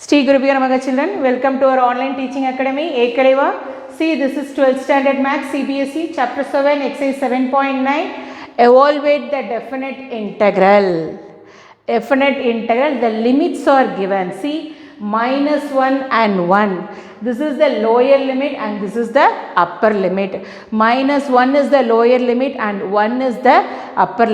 Sri Gurubhyo Namaha children, welcome to our online teaching academy, Ekaleva. See, this is 12th standard maths, CBSE, chapter 7, exercise 7.9. Evaluate the definite integral. Definite integral, the limits are given. See, -1 and 1. This is the lower limit and this is the upper limit. -1 is the lower limit and 1 is the upper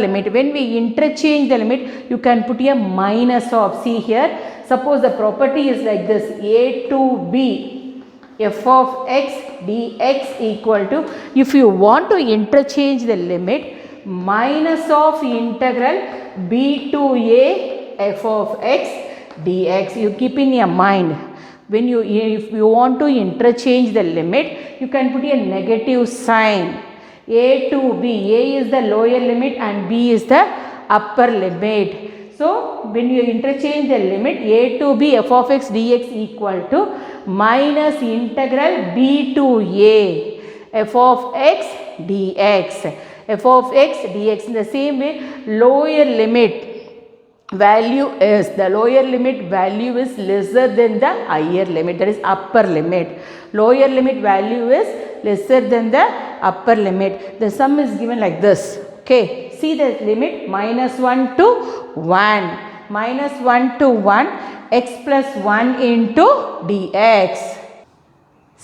limit. When we interchange the limit, you can put a minus of. See here, suppose the property is like this: a to b f of x dx equal to, if you want to interchange the limit, minus of integral b to a f of x dx. You keep in your mind, when if you want to interchange the limit, you can put a negative sign. A to b, a is the lower limit and b is the upper limit. So, when you interchange the limit, a to b f of x dx equal to minus integral b to a f of x dx. F of x dx. In the same way, lower limit value is, the lower limit value is lesser than the higher limit, that is upper limit. Lower limit value is lesser than the upper limit. The sum is given like this. Okay, see the limit: -1 to 1, -1 to 1, x plus 1 into dx.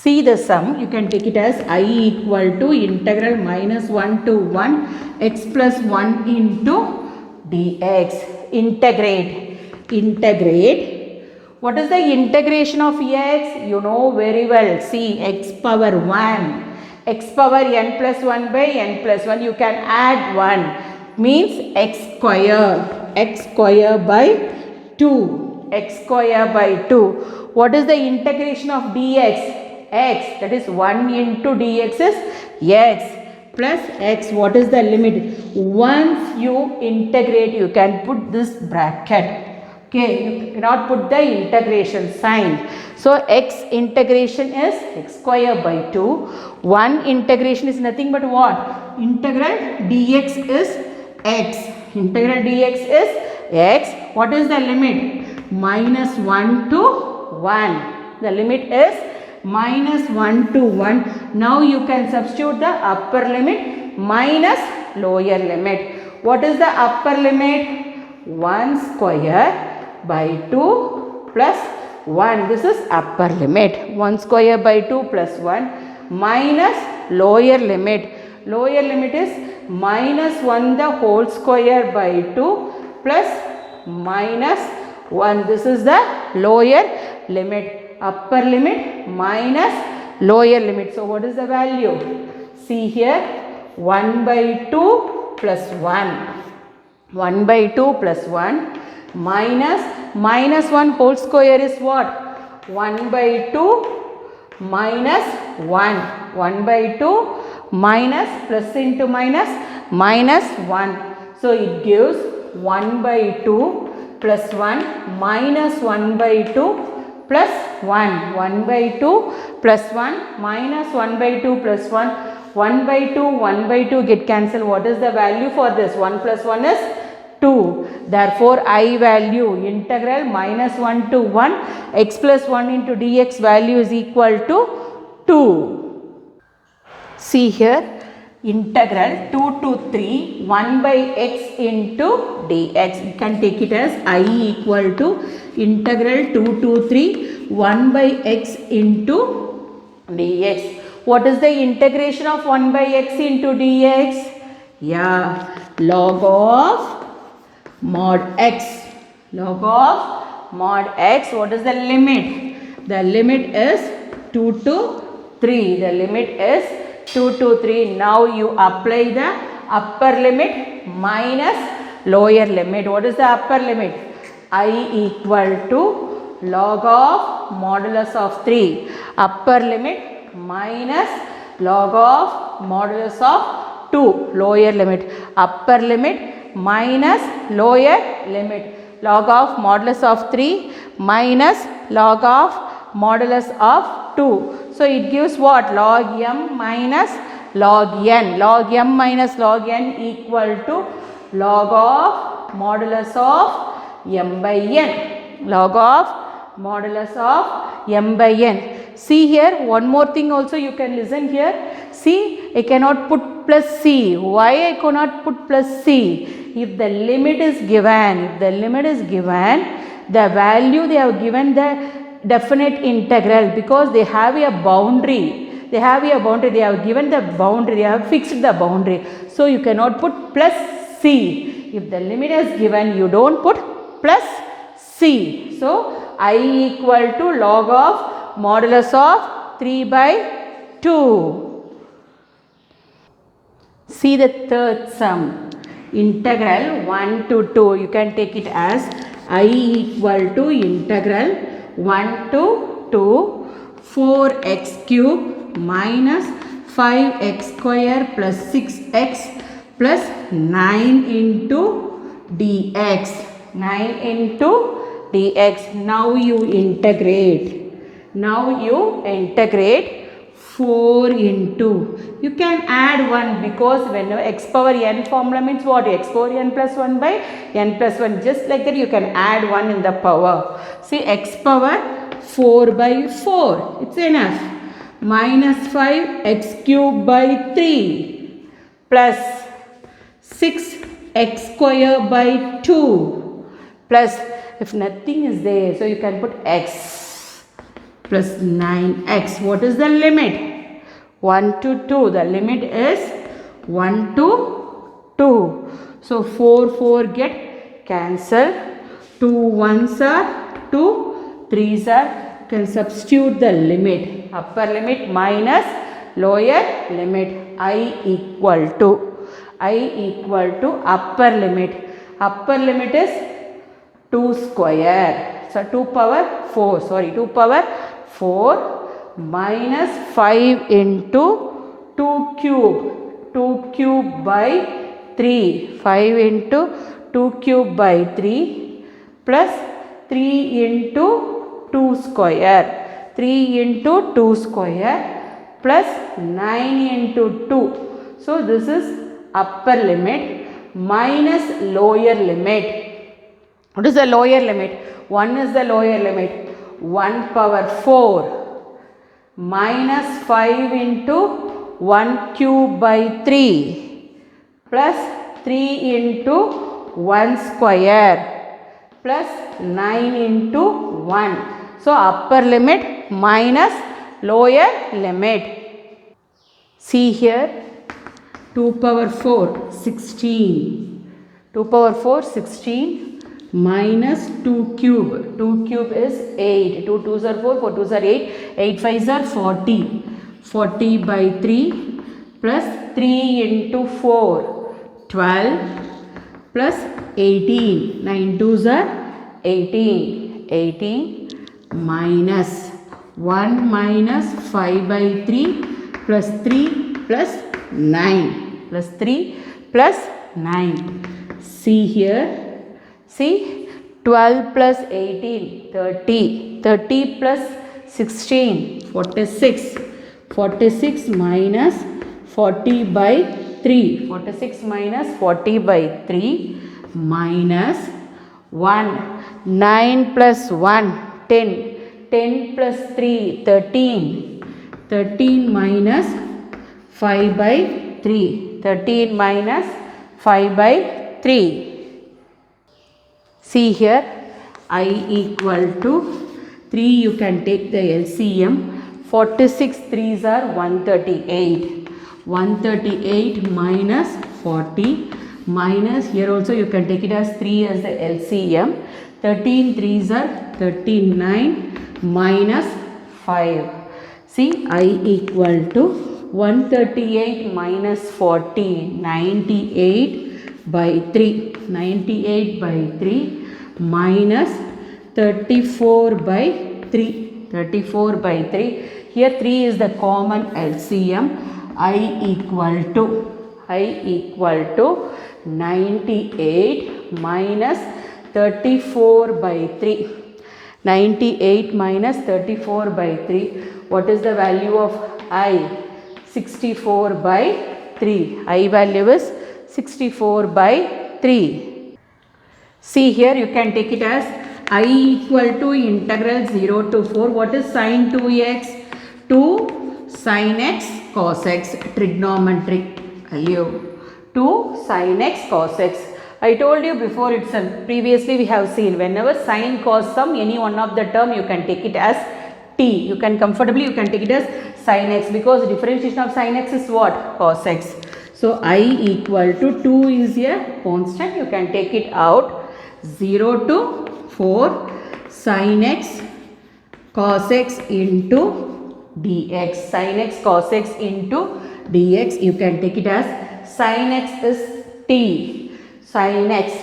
See the sum, you can take it as I equal to integral -1 to 1 x plus 1 into dx. Integrate. What is the integration of x? You know very well. See, x power 1. X power n plus 1 by n plus 1. You can add 1. Means x square. X square by 2. X square by 2. What is the integration of dx? X. That is 1 into dx is x. Plus x. What is the limit? Once you integrate, you can put this bracket. Okay, you cannot put the integration sign. So x integration is x square by 2. 1 integration is nothing but what? Integral dx is x. Integral dx is x. What is the limit? -1 to 1. The limit is -1 to 1. Now you can substitute the upper limit minus lower limit. What is the upper limit? 1 square by 2 plus 1. This is upper limit. 1 square by 2 plus 1 minus lower limit. Lower limit is -1 the whole square by 2 plus minus 1. This is the lower limit. Upper limit minus lower limit. So, what is the value? See here, 1 by 2 plus 1. 1 by 2 plus 1 minus -1 whole square is what? 1 by 2 minus 1. 1 by 2 minus plus into minus -1. So, it gives 1 by 2 plus 1 minus 1 by 2 plus 1. 1 by 2 plus 1 minus 1 by 2 plus 1. 1 by 2, 1 by 2 get cancelled. What is the value for this? 1 plus 1 is 2. Therefore, I value integral -1 to 1 x plus 1 into dx value is equal to 2. See here, integral 2 to 3 1 by x into dx. You can take it as I equal to integral 2 to 3 1 by x into dx. What is the integration of 1 by x into dx? Yeah, log of mod x. Log of mod x. What is the limit? The limit is 2 to 3. The limit is 2 to 3. Now you apply the upper limit minus lower limit. What is the upper limit? I equal to log of modulus of 3. Upper limit minus log of modulus of 2. Lower limit. Upper limit minus lower limit. Log of modulus of 3 minus log of modulus of 2. So, it gives what? Log m minus log n. Log m minus log n equal to log of modulus of m by n. log of modulus of m by n. See here, one more thing also you can listen here. See, I cannot put plus c. Why I cannot put plus c? If the limit is given, the value they have given the definite integral, because they have a boundary. They have given the boundary, they have fixed the boundary. So you cannot put plus c. If the limit is given, you don't put plus c. So I equal to log of modulus of 3 by 2. See the third sum. Integral 1 to 2. You can take it as I equal to integral 1 to 2 4x cube minus 5x square plus 6x plus 9 into dx. 9 into dx. Now you integrate. 4 into. You can add 1, because whenever x power n formula means what? X power n plus 1 by n plus 1. Just like that you can add 1 in the power. See, x power 4 by 4. It's enough. Minus 5 x cube by 3 plus 6 x square by 2 plus, if nothing is there, so you can put x plus 9x. What is the limit? 1 to 2. The limit is 1 to 2. So 4 get cancelled. 2 1s are 2, 3s are, can substitute the limit. Upper limit minus lower limit. I equal to upper limit. Upper limit is 2 square. So 2 power 4 minus 5 into 2 cube. 2 cube by 3. 5 into 2 cube by 3 plus 3 into 2 square. 3 into 2 square plus 9 into 2. So this is upper limit minus lower limit. What is the lower limit? 1 is the lower limit. 1 power 4 minus 5 into 1 cube by 3 plus 3 into 1 square plus 9 into 1. So upper limit minus lower limit. See here, 2 power 4 16. 2 power 4 16 minus 2 cube. 2 cube is 8. 2 2s are 4, 4 2s are 8. 8 5s are 40. 40 by 3 plus 3 into 4 12 plus 18. 9 2s are 18. 18 minus 1 minus 5 by 3 plus 3 plus 9 plus 3 plus 9. See here. See, 12 plus 18, 30. 30 plus 16, 46. 46 minus 40 by 3. 46 minus 40 by 3 minus 1. 9 plus 1, 10. 10 plus 3, 13. 13 minus 5 by 3. 13 minus 5 by 3. See here, I equal to 3, you can take the LCM. 46 3s are 138. 138 minus 40 minus, here also you can take it as 3 as the LCM. 13 3s are 39 minus 5. See, I equal to 138 minus 40, 98 by 3. 98 by 3 minus 34 by 3. 34 by 3. Here 3 is the common LCM. I equal to 98 minus 34 by 3. 98 minus 34 by 3. What is the value of I? 64 by 3. I value is 64 by 3. See here, you can take it as I equal to integral 0 to 4. What is sin 2x? 2 sin x cos x, trigonometric value. 2 sin x cos x. I told you before itself, previously we have seen whenever sin cos sum, any one of the term you can take it as t. You can comfortably, you can take it as sin x, because differentiation of sin x is what? Cos x. So I equal to 2 is a constant, you can take it out. 0 to 4 sin x cos x into dx. Sin x cos x into dx, you can take it as sin x is t. Sin x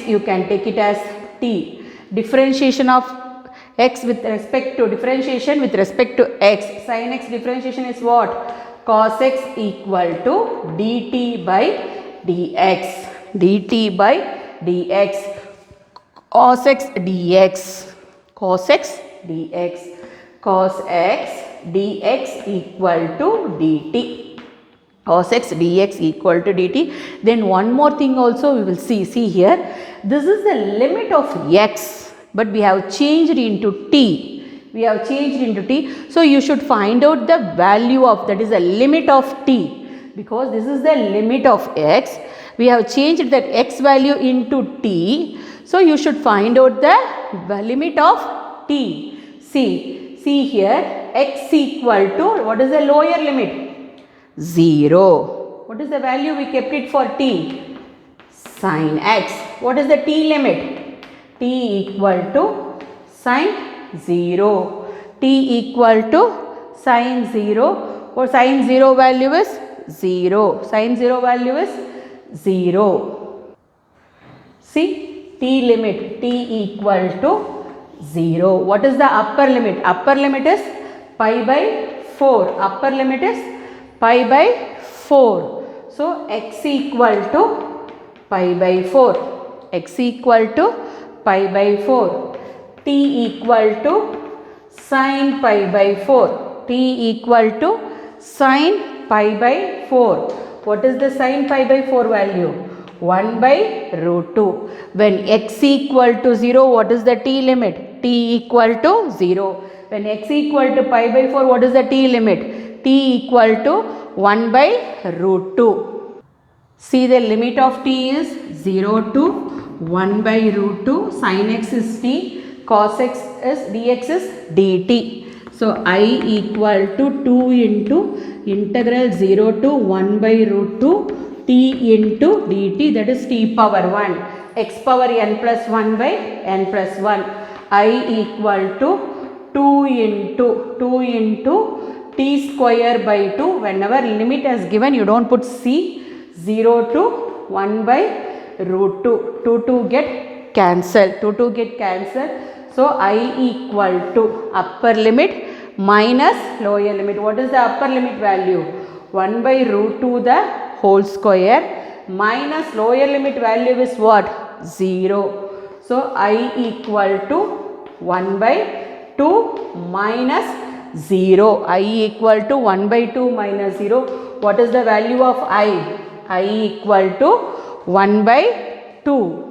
you can take it as t. Differentiation of x with respect to differentiation with respect to x. Sin x differentiation is what? Cos x equal to dt by dx. dt by dx. Cos x dx. Cos x dx. Cos x dx equal to dt. Cos x dx equal to dt. Then one more thing also we will see. See here, this is the limit of x, but we have changed into t. We have changed into t. So you should find out the value of, that is the limit of t, because this is the limit of x. We have changed that x value into t. So you should find out the limit of t. See here, x equal to, what is the lower limit? 0. What is the value we kept it for t? Sin x. What is the t limit? T equal to sin 0. T equal to sin 0. Or sin 0 value is 0. Sin 0 value is 0. See, t limit, t equal to 0. What is the upper limit? Upper limit is pi by 4. Upper limit is pi by 4. So x equal to pi by 4. X equal to pi by 4. T equal to sin pi by 4. T equal to sin pi by 4. What is the sin pi by 4 value? 1 by root 2. When x equal to 0, what is the t limit? T equal to 0. When x equal to pi by 4, what is the t limit? T equal to 1 by root 2. See, the limit of t is 0 to 1 by root 2. Sin x is t. Cos x is dx is dt. So I equal to 2 into integral 0 to 1 by root 2 t into dt, that is t power 1. X power n plus 1 by n plus 1. I equal to 2 into t square by 2. Whenever limit is given, you don't put c. 0 to 1 by root 2. 2 get cancelled. 2 get cancelled. So I equal to upper limit minus lower limit. What is the upper limit value? 1 by root 2 the whole square minus lower limit value is what? 0. So I equal to 1 by 2 minus 0. I equal to 1 by 2 minus 0. What is the value of I? I equal to 1 by 2.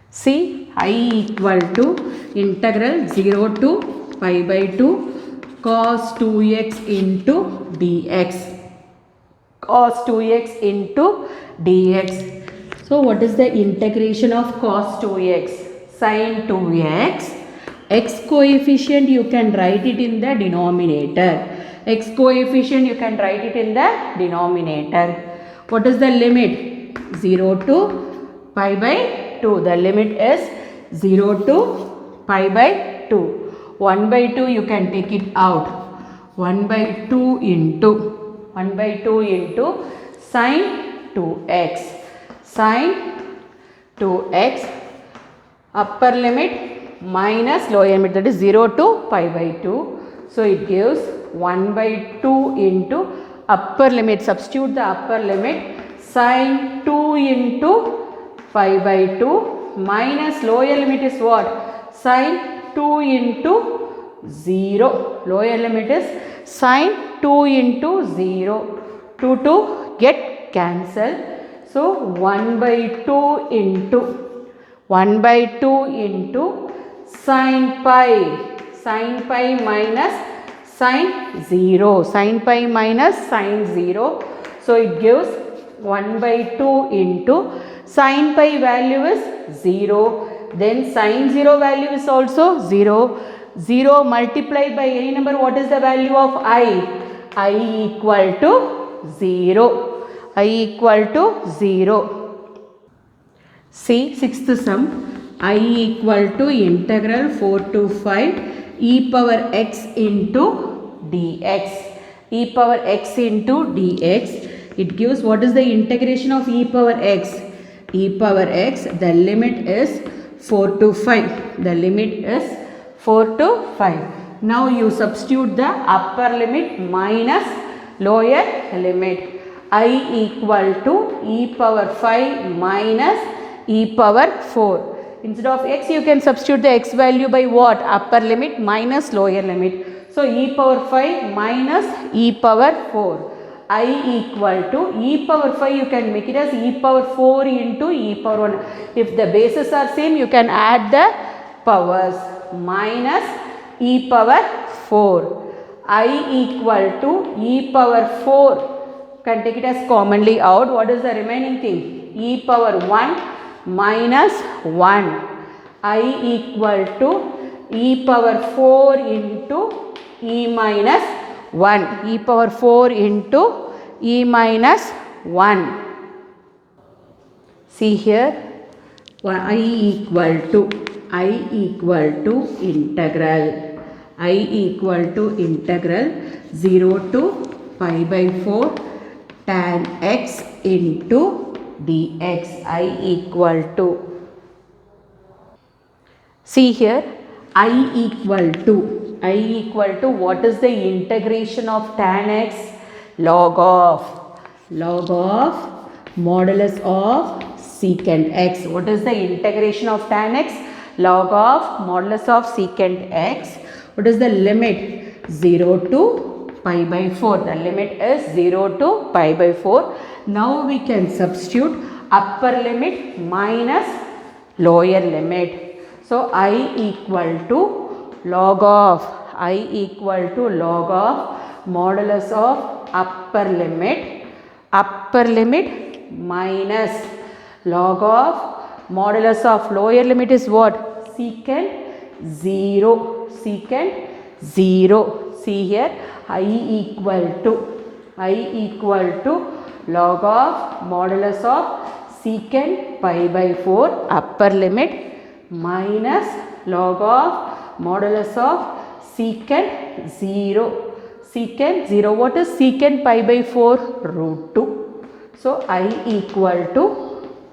See, I equal to integral 0 to pi by 2 cos 2x into dx. Cos 2x into dx. So what is the integration of cos 2x? Sin 2x. X coefficient you can write it in the denominator. X coefficient you can write it in the denominator. What is the limit? 0 to pi by 2. The limit is 0 to pi by 2. 1 by 2 you can take it out. 1 by 2 into sin 2x. Sin 2x, upper limit minus lower limit, that is 0 to pi by 2. So it gives 1 by 2 into upper limit. Substitute the upper limit. Sin 2 into pi by 2 minus lower limit is what? Sin 2 into 0. Lower limit is sin 2 into 0. 2 get cancelled. So 1 by 2 into 1 by 2 into sine pi minus sine 0, sine pi minus sine 0. So it gives 1 by 2 into sine pi value is 0, then sine 0 value is also 0. 0 multiplied by any number, what is the value of I? I equal to 0. I equal to 0. See, sixth sum. I equal to integral 4 to 5 e power x into dx. E power x into dx. It gives what is the integration of e power x? E power x, the limit is 4 to 5. The limit is 4 to 5. Now you substitute the upper limit minus lower limit. I equal to e power 5 minus e power 4. Instead of x, you can substitute the x value by what? Upper limit minus lower limit. So e power 5 minus e power 4. I equal to e power 5, you can make it as e power 4 into e power 1. If the bases are same, you can add the powers. Minus e power 4. I equal to e power 4. Can take it as commonly out. What is the remaining thing? E power 1 minus 1. I equal to e power 4 into e minus 1. E power 4 into e minus 1. See here, I equal to integral 0 to pi by 4 tan x into dx. I equal to, see here, I equal to what is the integration of tan x? Log of modulus of secant x. What is the integration of tan x? Log of modulus of secant x. What is the limit? 0 to pi by 4. The limit is 0 to pi by 4. Now we can substitute upper limit minus lower limit. So I equal to log of modulus of upper limit minus log of modulus of lower limit is what? Secant 0. See here, I equal to log of modulus of secant pi by 4 upper limit minus log of modulus of secant 0. Secant 0. What is secant pi by 4? Root 2. So I equal to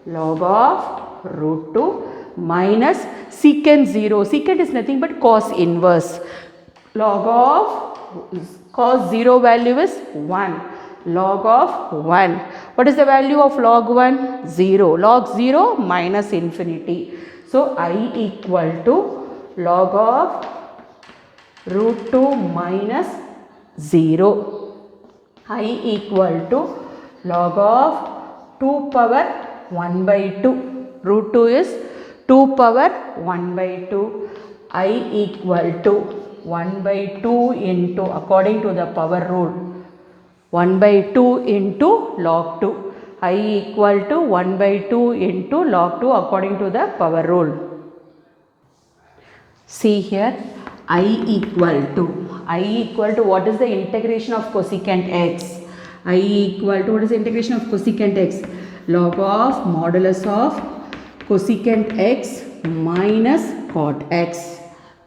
log of root 2 minus secant 0. Secant is nothing but cos inverse. Log of cos 0 value is 1. Log of 1. What is the value of log 1? 0. Log 0 minus infinity. So I equal to log of root 2 minus 0. I equal to log of 2 power 1 by 2. Root 2 is 2 power 1 by 2. I equal to 1 by 2 into, according to the power rule, 1 by 2 into log 2. I equal to 1 by 2 into log 2 according to the power rule. See here, I equal to what is the integration of cosecant x? I equal to what is the integration of cosecant x? Log of modulus of cosecant x minus cot x.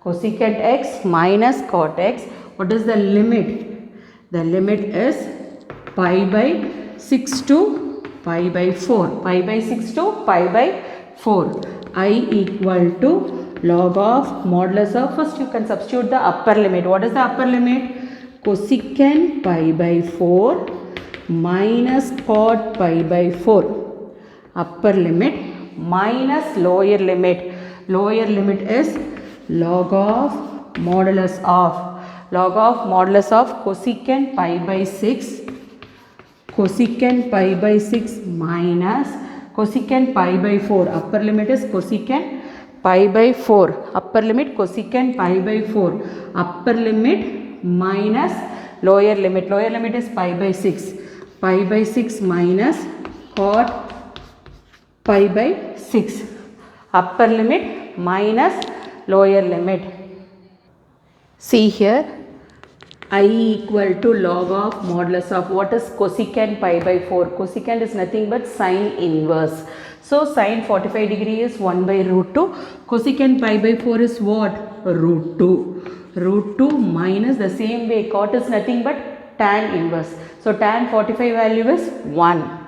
Cosecant x minus cot x. What is the limit? The limit is pi by 6 to pi by 4. Pi by 6 to pi by 4. I equal to log of modulus of, first you can substitute the upper limit. What is the upper limit? Cosecant pi by 4 minus cot pi by 4. Upper limit minus lower limit. Lower limit is log of modulus of cosecant pi by 6. Cosecant pi by 6 minus cosecant pi by 4, upper limit is cosecant pi by 4, upper limit cosecant pi by 4, upper limit minus lower limit is pi by 6, pi by 6 minus cot pi by 6, upper limit minus lower limit. See here, I equal to log of modulus of, what is cosecant pi by 4? Cosecant is nothing but sine inverse. So sine 45 degree is 1 by root 2. Cosecant pi by 4 is what? Root 2. Root 2 minus, the same way, cot is nothing but tan inverse. So tan 45 value is 1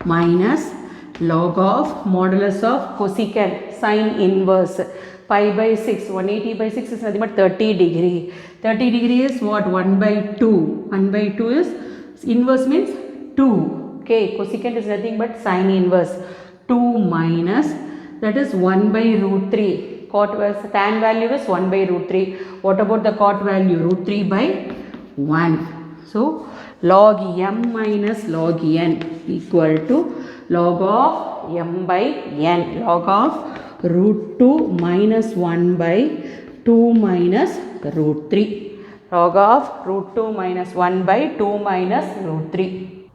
minus log of modulus of cosecant sine inverse pi by 6. 180 by 6 is nothing but 30 degree. 30 degree is what? 1 by 2. 1 by 2 is, inverse means 2. Okay, cosecant is nothing but sine inverse. 2 minus, that is 1 by root 3. Cot was, tan value is 1 by root 3. What about the cot value? Root 3 by 1. So log m minus log n equal to log of m by n. Log of root 2 minus 1 by 2 minus root 3. Log of root 2 minus 1 by 2 minus root 3.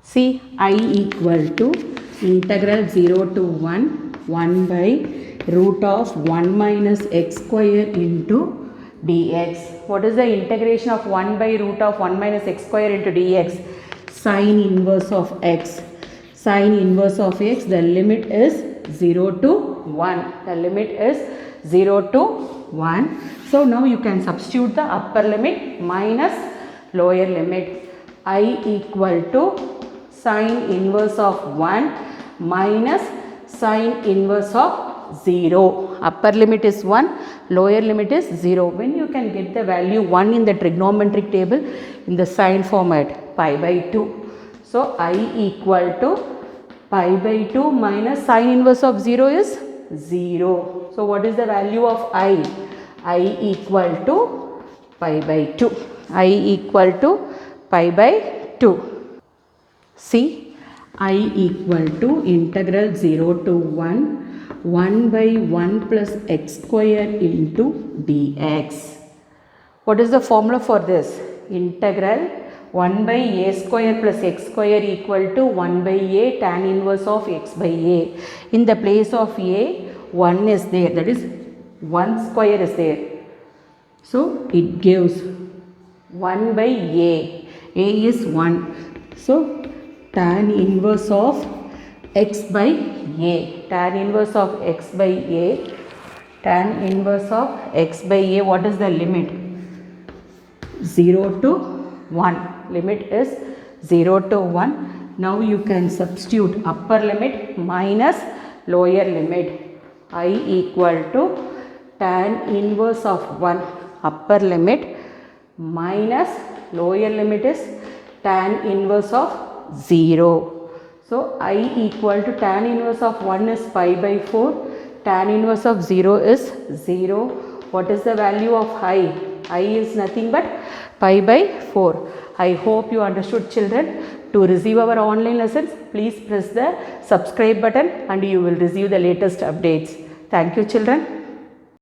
See, I equal to integral 0 to 1, 1 by root of 1 minus x square into dx. What is the integration of 1 by root of 1 minus x square into dx? Sine inverse of x. Sine inverse of x, the limit is 0 to 1. The limit is 0 to 1. So now you can substitute the upper limit minus lower limit. I equal to sine inverse of 1 minus sine inverse of 0. Upper limit is 1, lower limit is 0. When you can get the value 1 in the trigonometric table in the sine format, pi by 2. So I equal to pi by 2 minus sine inverse of 0 is 0. So what is the value of I? I equal to pi by 2. I equal to pi by 2. See, I equal to integral 0 to 1, 1 by 1 plus x square into dx. What is the formula for this? Integral 1 by a square plus x square equal to 1 by a tan inverse of x by a. In the place of a, 1 is there, that is 1 square is there. So it gives 1 by a. A is 1. So tan inverse of x by a. Tan inverse of x by a. Tan inverse of x by a. What is the limit? 0 to 1. Limit is 0 to 1. Now you can substitute upper limit minus lower limit. I equal to tan inverse of 1 upper limit minus lower limit is tan inverse of 0. So I equal to tan inverse of 1 is pi by 4. Tan inverse of 0 is 0. What is the value of I? I is nothing but pi by 4. I hope you understood, children. To receive our online lessons, please press the subscribe button and you will receive the latest updates. Thank you, children.